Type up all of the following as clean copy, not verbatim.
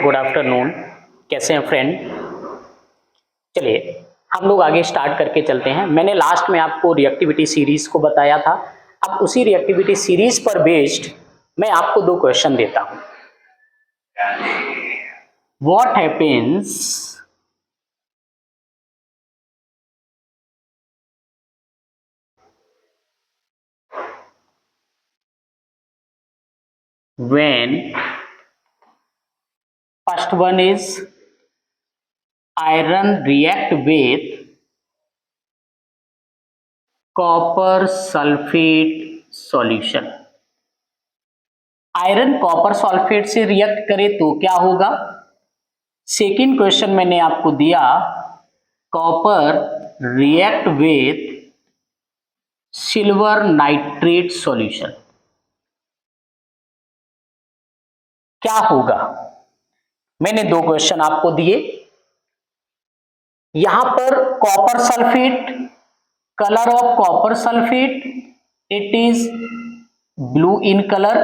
Good afternoon, कैसे हैं friend. चलिए हम लोग आगे स्टार्ट करके चलते हैं। मैंने लास्ट में आपको रिएक्टिविटी सीरीज को बताया था। अब उसी रिएक्टिविटी सीरीज पर बेस्ड मैं आपको दो क्वेश्चन देता हूं। What happens when first one is iron react with copper sulphate solution. Iron copper sulphate से रिएक्ट करे तो क्या होगा। सेकेंड क्वेश्चन मैंने आपको दिया, copper react with silver nitrate solution, क्या होगा। मैंने दो क्वेश्चन आपको दिए। यहां पर copper sulphate, colour of copper sulphate it is blue in colour,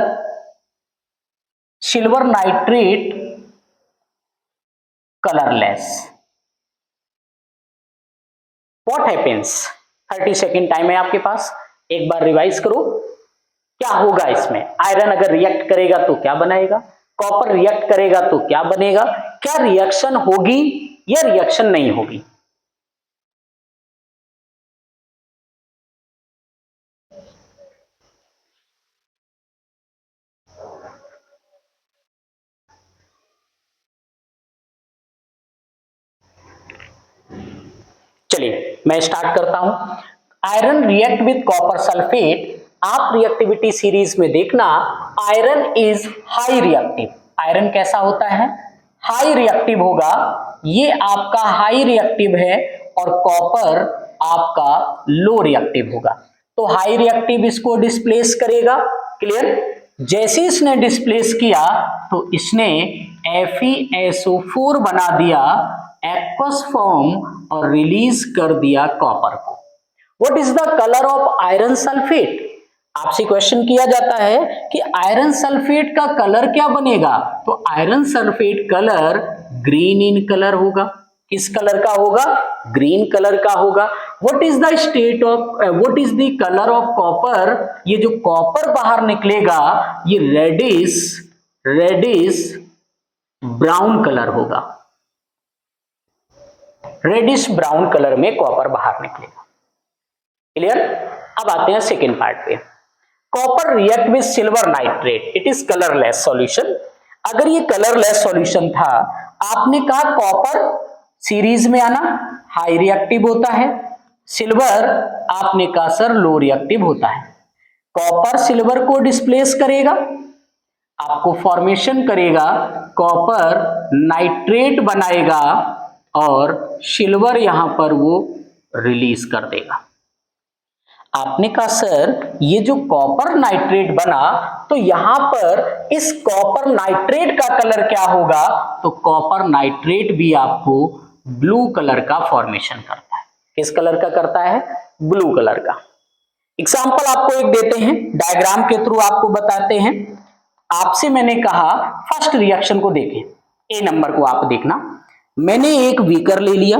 silver nitrate colourless. What happens, 30 second time है आपके पास, एक बार रिवाइज करो क्या होगा इसमें। आयरन अगर रिएक्ट करेगा तो क्या बनाएगा, कॉपर रिएक्ट करेगा तो क्या बनेगा, क्या रिएक्शन होगी या रिएक्शन नहीं होगी। चलिए मैं स्टार्ट करता हूं। Iron react with copper sulphate, आप रिएक्टिविटी सीरीज में देखना, iron is high reactive. Iron कैसा होता है, हाई रिएक्टिव होगा। ये आपका हाई रिएक्टिव है और कॉपर आपका लो रिएक्टिव होगा। तो हाई रिएक्टिव इसको डिस्प्लेस करेगा, क्लियर। जैसे इसने डिस्प्लेस किया तो इसने FeSO4 बना दिया एक्वस फॉर्म और रिलीज कर दिया कॉपर को। What is the colour of iron sulphate, आपसे क्वेश्चन किया जाता है कि आयरन सल्फेट का कलर क्या बनेगा। तो iron sulphate colour green in colour होगा। किस कलर का होगा, ग्रीन कलर का होगा। What is the state of what is the colour of copper, ये जो कॉपर बाहर निकलेगा ये रेडिश ब्राउन कलर होगा। रेडिश ब्राउन कलर में कॉपर बाहर निकलेगा, क्लियर। अब आते हैं सेकेंड पार्ट पे। Copper react with silver nitrate, it is colourless solution. अगर ये कलरलेस सॉल्यूशन था, आपने कहा कॉपर सीरीज में आना हाई रिएक्टिव होता है, सिल्वर आपने कहा सर लो रिएक्टिव होता है। कॉपर सिल्वर को डिस्प्लेस करेगा, आपको फॉर्मेशन करेगा, कॉपर नाइट्रेट बनाएगा और सिल्वर यहां पर वो रिलीज कर देगा। आपने कहा सर ये जो कॉपर नाइट्रेट बना तो यहां पर इस कॉपर नाइट्रेट का कलर क्या होगा। तो कॉपर नाइट्रेट भी आपको ब्लू कलर का फॉर्मेशन करता है। किस कलर का करता है, ब्लू कलर का। एग्जांपल आपको एक देते हैं, डायग्राम के थ्रू आपको बताते हैं। आपसे मैंने कहा फर्स्ट रिएक्शन को देखें, ए नंबर को आप देखना। मैंने एक बीकर ले लिया,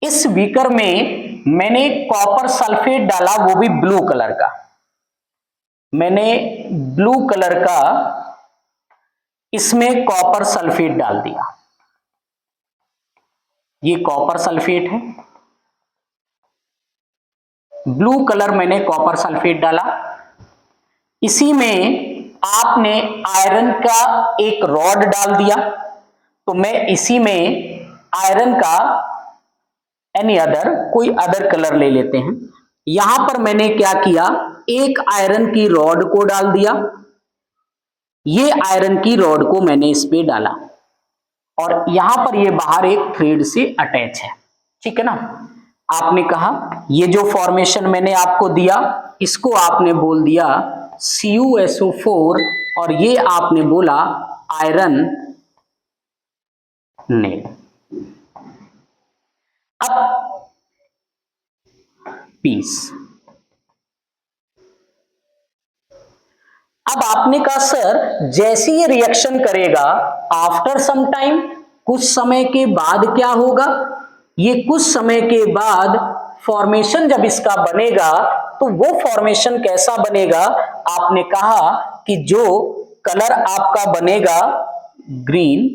इस बीकर में मैंने कॉपर सल्फेट डाला, वो भी ब्लू कलर का। मैंने ब्लू कलर का इसमें कॉपर सल्फेट डाल दिया, ये कॉपर सल्फेट है। ब्लू कलर मैंने कॉपर सल्फेट डाला, इसी में आपने आयरन का एक रॉड डाल दिया। तो मैं इसी में आयरन का एनी अदर कोई अदर कलर ले लेते हैं। यहां पर मैंने क्या किया, एक आयरन की रॉड को डाल दिया, ये आयरन की रॉड को मैंने इस पे डाला और यहां पर ये बाहर एक थ्रेड से अटैच है, ठीक है ना। आपने कहा ये जो फॉर्मेशन मैंने आपको दिया इसको आपने बोल दिया CuSO4 और ये आपने बोला आयरन नेल। अब पीस, अब आपने कहा सर जैसे ये रिएक्शन करेगा आफ्टर सम टाइम, कुछ समय के बाद क्या होगा, ये कुछ समय के बाद फॉर्मेशन जब इसका बनेगा तो वो फॉर्मेशन कैसा बनेगा, आपने कहा कि जो कलर आपका बनेगा ग्रीन,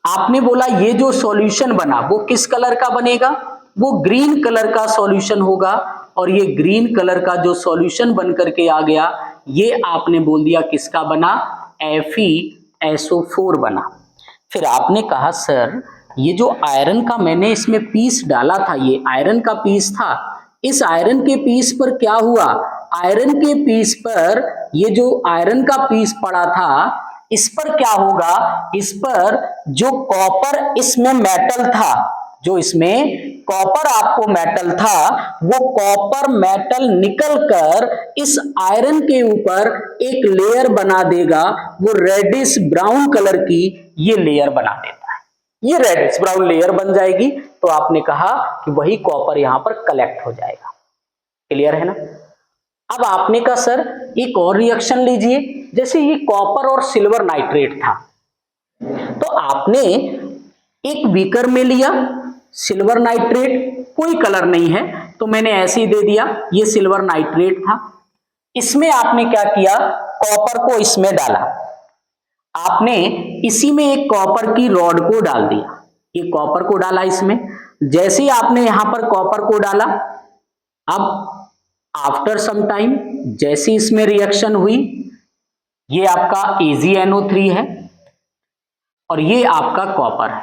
आपने बोला ये जो सॉल्यूशन बना वो किस कलर का बनेगा, वो ग्रीन कलर का सॉल्यूशन होगा, और ये ग्रीन कलर का जो सॉल्यूशन बन करके आ गया ये आपने बोल दिया किसका बना, FeSO4 बना। फिर आपने कहा सर ये जो आयरन का मैंने इसमें पीस डाला था, ये आयरन का पीस था, इस आयरन के पीस पर क्या हुआ, आयरन के पीस पर ये जो आयरन का पीस पड़ा था इस पर क्या होगा, इस पर जो कॉपर इसमें मेटल था, जो इसमें कॉपर आपको मेटल था, वो कॉपर मेटल निकल कर इस आयरन के ऊपर एक लेयर बना देगा, वो रेडिश ब्राउन कलर की ये लेयर बना देता है, ये रेडिश ब्राउन लेयर बन जाएगी, तो आपने कहा कि वही कॉपर यहां पर कलेक्ट हो जाएगा। क्लियर है ना। अब आपने कहा सर एक और रिएक्शन लीजिए, जैसे ये कॉपर और सिल्वर नाइट्रेट था, तो आपने एक बीकर में लिया सिल्वर नाइट्रेट, कोई कलर नहीं है तो मैंने ऐसे ही दे दिया, ये सिल्वर नाइट्रेट था, इसमें आपने क्या किया, कॉपर को इसमें डाला, आपने इसी में एक कॉपर की रॉड को डाल दिया, ये कॉपर को डाला इसमें, जैसे ही आपने यहां पर कॉपर को डाला, अब आफ्टर सम टाइम जैसी इसमें रिएक्शन हुई, ये आपका AgNO3 है और ये आपका कॉपर है,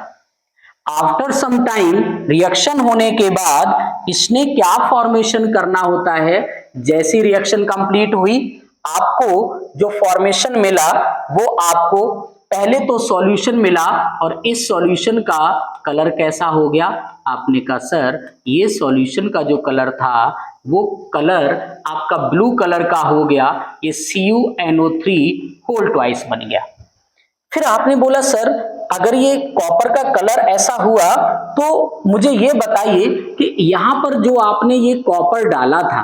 आफ्टर सम टाइम रिएक्शन होने के बाद इसने क्या फॉर्मेशन करना होता है, जैसी रिएक्शन कंप्लीट हुई आपको जो फॉर्मेशन मिला वो आपको पहले तो सॉल्यूशन मिला और इस सॉल्यूशन का कलर कैसा हो गया, आपने कहा सर ये सॉल्यूशन का जो कलर था वो कलर आपका ब्लू कलर का हो गया, ये CuNO3 होल ट्वाइस बन गया। फिर आपने बोला सर अगर ये कॉपर का कलर ऐसा हुआ तो मुझे ये बताइए कि यहां पर जो आपने ये कॉपर डाला था,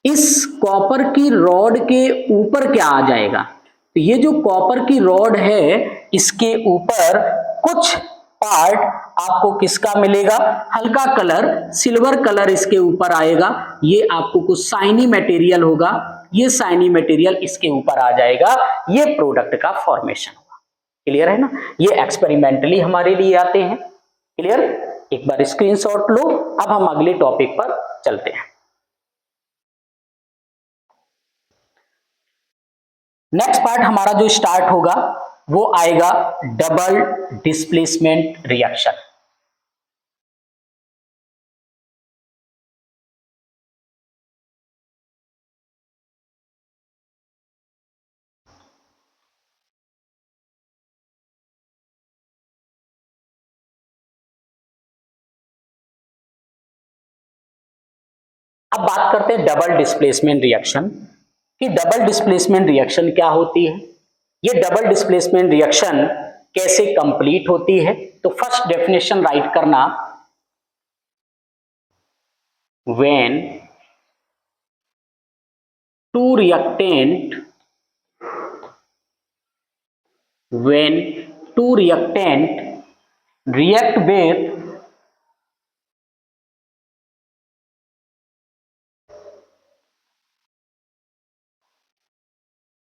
इस कॉपर की रॉड के ऊपर क्या आ जाएगा, तो ये जो कॉपर की रॉड है इसके ऊपर कुछ पार्ट आपको किसका मिलेगा, हल्का कलर सिल्वर कलर इसके ऊपर आएगा, ये आपको कुछ शाइनी मटेरियल होगा, ये शाइनी मटेरियल इसके ऊपर आ जाएगा, ये प्रोडक्ट का फॉर्मेशन होगा। क्लियर है ना, ये एक्सपेरिमेंटली हमारे लिए आते हैं। क्लियर, एक बार स्क्रीनशॉट लो। अब हम अगले टॉपिक पर चलते हैं। नेक्स्ट पार्ट हमारा जो स्टार्ट होगा वो आएगा डबल डिस्प्लेसमेंट रिएक्शन। अब बात करते हैं डबल डिस्प्लेसमेंट रिएक्शन कि डबल डिस्प्लेसमेंट रिएक्शन क्या होती है, ये डबल डिस्प्लेसमेंट रिएक्शन कैसे कंप्लीट होती है। तो फर्स्ट डेफिनेशन राइट करना, when two reactant react with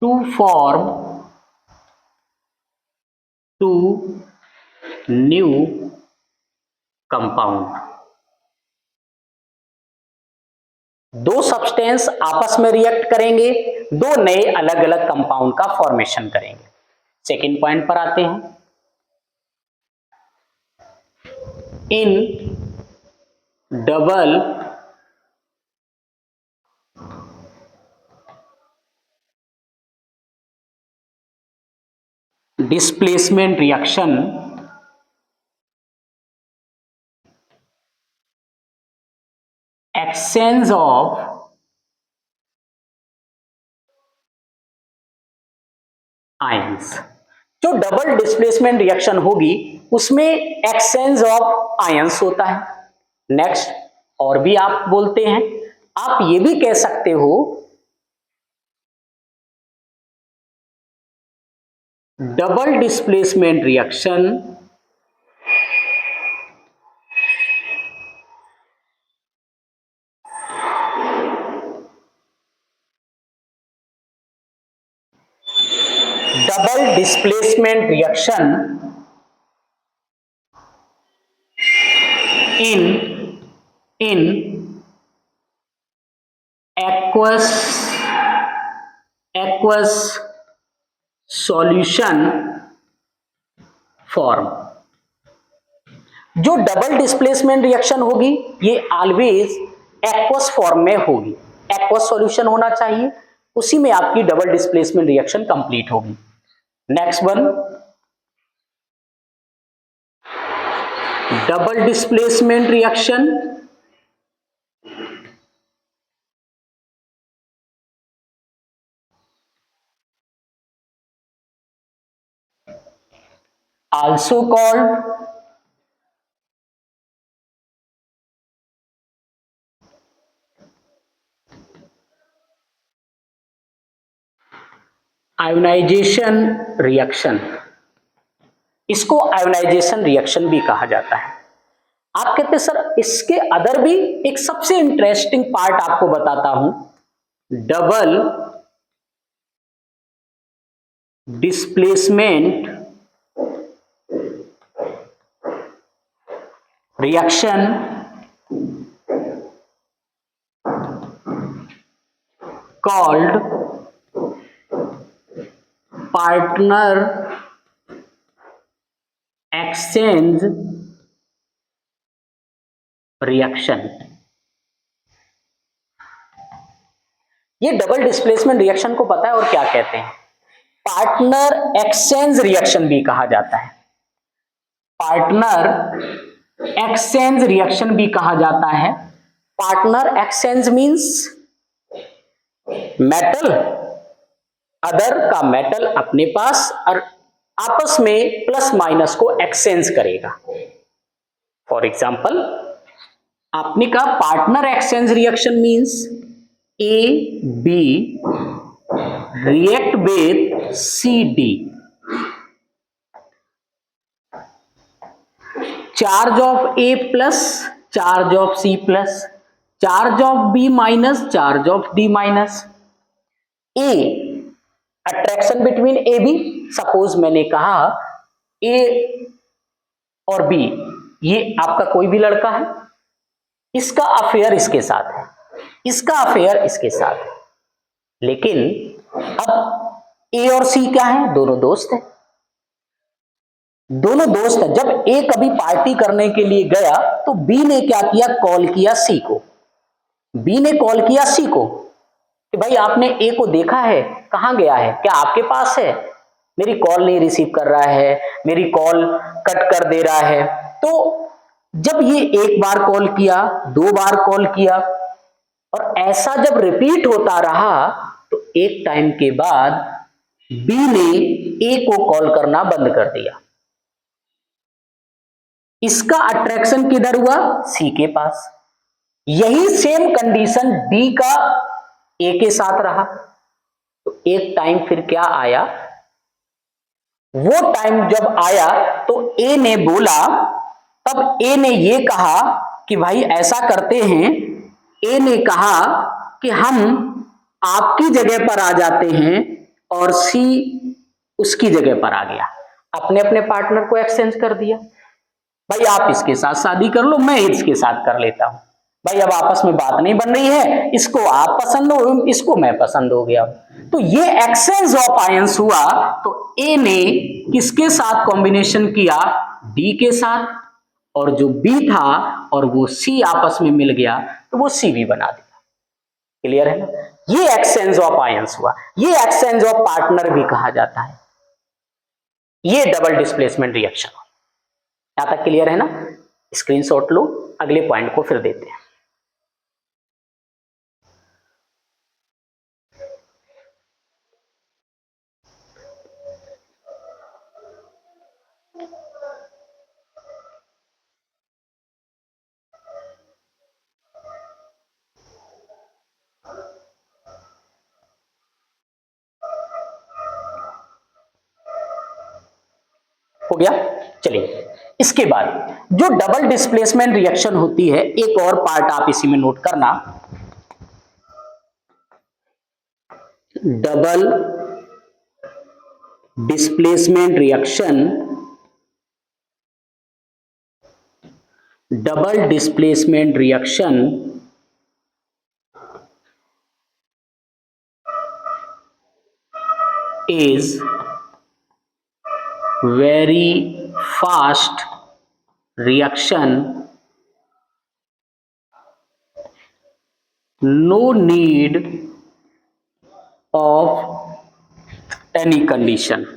to form two new compound, दो सब्सटेंस आपस में रिएक्ट करेंगे, दो नए अलग अलग कंपाउंड का फॉर्मेशन करेंगे। सेकेंड पॉइंट पर आते हैं, in double displacement reaction exchange of ions. जो डबल डिस्प्लेसमेंट रिएक्शन होगी उसमें एक्सचेंज ऑफ आयंस होता है। नेक्स्ट, और भी आप बोलते हैं, आप ये भी कह सकते हो double displacement reaction in aqueous solution form. जो डबल डिस्प्लेसमेंट रिएक्शन होगी ये ऑलवेज एक्वस फॉर्म में होगी। एक्वस सॉल्यूशन होना चाहिए, उसी में आपकी डबल डिस्प्लेसमेंट रिएक्शन कंप्लीट होगी। Next one, double displacement reaction also called ionization reaction. इसको आयोनाइजेशन रिएक्शन भी कहा जाता है। आप कहते हैं सर इसके अदर भी, एक सबसे इंटरेस्टिंग पार्ट आपको बताता हूं, double displacement reaction called partner exchange reaction. ये डबल डिस्प्लेसमेंट रिएक्शन को पता है और क्या कहते हैं? पार्टनर एक्सचेंज रिएक्शन भी कहा जाता है। पार्टनर एक्सचेंज रिएक्शन भी कहा जाता है। Partner exchange means metal other का मेटल अपने पास और आपस में प्लस माइनस को एक्सचेंज करेगा। फॉर एग्जाम्पल, आपने कहा partner exchange reaction means A B react with C D, charge of A plus, charge of C plus, charge of B minus, charge of D minus. A attraction between A B, suppose मैंने कहा ए और B, ये आपका कोई भी लड़का है, इसका अफेयर इसके साथ है, इसका अफेयर इसके साथ है, लेकिन अब ए और सी क्या है? दोनों दोस्त हैं। दोनों दोस्त हैं। जब ए कभी पार्टी करने के लिए गया तो बी ने क्या किया? कॉल किया सी को। बी ने कॉल किया सी को कि भाई आपने ए को देखा है, कहां गया है, क्या आपके पास है? मेरी कॉल नहीं रिसीव कर रहा है, मेरी कॉल कट कर दे रहा है। तो जब ये एक बार कॉल किया, दो बार कॉल किया और ऐसा जब रिपीट होता रहा तो एक टाइम के बाद बी ने ए को कॉल करना बंद कर दिया। इसका अट्रैक्शन किधर हुआ? सी के पास। यही सेम कंडीशन डी का ए के साथ रहा। तो एक टाइम फिर क्या आया? वो टाइम जब आया तो ए ने बोला, तब ए ने ये कहा कि भाई ऐसा करते हैं, ए ने कहा कि हम आपकी जगह पर आ जाते हैं और सी उसकी जगह पर आ गया। अपने अपने पार्टनर को एक्सचेंज कर दिया। भाई आप इसके साथ शादी कर लो, मैं इसके साथ कर लेता हूं। भाई अब आपस में बात नहीं बन रही है, इसको आप पसंद हो, इसको मैं पसंद हो गया। तो ये एक्सचेंज ऑफ आयंस हुआ। तो ए ने किसके साथ कॉम्बिनेशन किया? डी के साथ। और जो बी था और वो सी आपस में मिल गया तो वो सी भी बना दिया। क्लियर है ना? ये एक्सचेंज ऑफ आयंस हुआ। ये एक्सचेंज ऑफ पार्टनर भी कहा जाता है। ये डबल डिस्प्लेसमेंट रिएक्शन। यहां तक क्लियर है ना? स्क्रीनशॉट लो, अगले पॉइंट को फिर देते हैं। हो गया। चलिए इसके बाद जो डबल डिस्प्लेसमेंट रिएक्शन होती है, एक और पार्ट आप इसी में नोट करना, double displacement reaction, double displacement reaction is very fast reaction, no need of any condition।